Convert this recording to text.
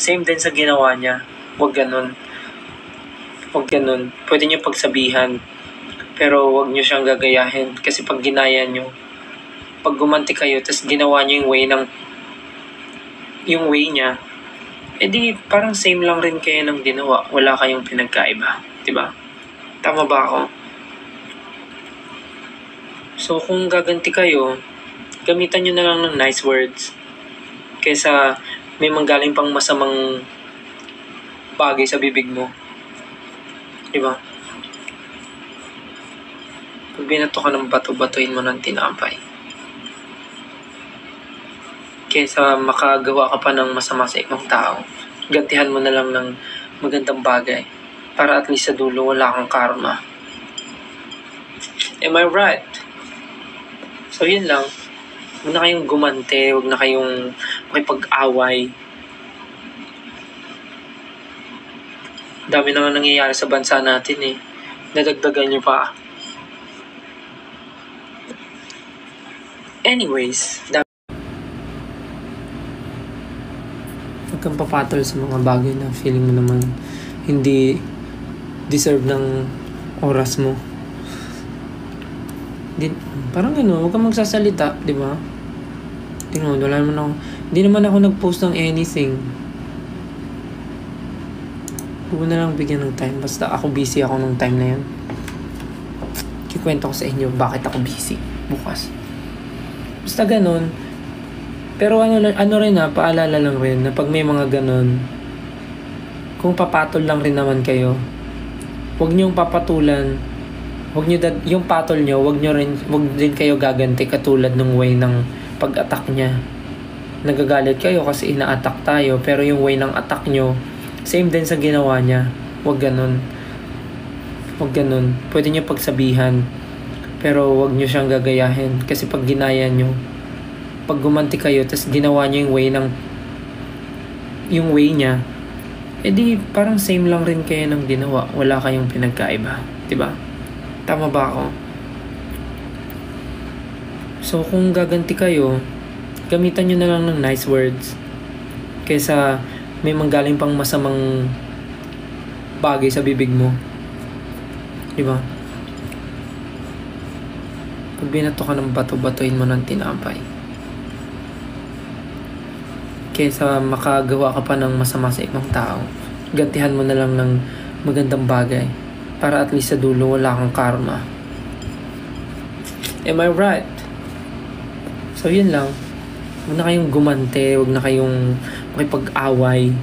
same din sa ginawa niya. Huwag ganun. Huwag ganun. Pwede niyo pagsabihan, pero huwag niyo siyang gagayahin. Kasi pag ginaya niyo, pag gumanti kayo, tapos ginawa niyo yung way niya, edi parang same lang rin kayo ng ginawa. Wala kayong pinagkaiba. Diba? Tama ba ako? So kung gaganti kayo, gamitan nyo na lang ng nice words. Kaysa may manggaling pang masamang bagay sa bibig mo. Diba? Pag binato ka ng bato, batuin mo ng tinapay. Kaysa makagawa ka pa ng masama sa ibang tao, gantihan mo na lang ng magandang bagay. Para at least sa dulo, wala kang karma. Am I right? So yun lang. Huwag na kayong gumante, huwag na kayong makipag-away. Dami na nga nangyayari sa bansa natin eh. Nadagdagan nyo pa. Anyways, huwag kang papatol sa mga bagay na feeling mo naman hindi deserve ng oras mo. Parang huwag kang magsasalita, di ba? Tingnan mo, hindi naman ako nag-post ng anything. Huwag na lang bigyan ng time. Basta ako busy ako nung time na yun. Kikwento ko sa inyo bakit ako busy bukas. Basta ganun. Pero ano rin paalala lang rin na pag may mga ganun, kung papatol lang rin naman kayo, huwag niyong papatulan. Huwag niyo yung patol niyo, huwag din kayo gaganti katulad ng way ng pag-attack niya. Nagagalit kayo kasi ina-attack tayo, pero yung way ng attack niyo, same din sa ginawa niya. Huwag ganun. Huwag ganun. Pwede niyo pagsabihan, pero huwag niyo siyang gagayahin. Kasi pag ginaya niyo, pag gumanti kayo, tapos ginawa niyo yung way niya, edi parang same lang rin kayo ng ginawa. Wala kayong pinagkaiba. Diba? Tama ba ako? So kung gaganti kayo, gamitan nyo na lang ng nice words. Kaysa may manggaling pang masamang bagay sa bibig mo. Diba? Pag binato ka ng bato, batuin mo ng tinapay. Kaysa makagawa ka pa ng masama sa ibang tao, gantihan mo na lang ng magandang bagay. Para at least sa dulo, wala kang karma. Am I right? So yun lang. Huwag na kayong gumante, huwag na kayong makipag-away.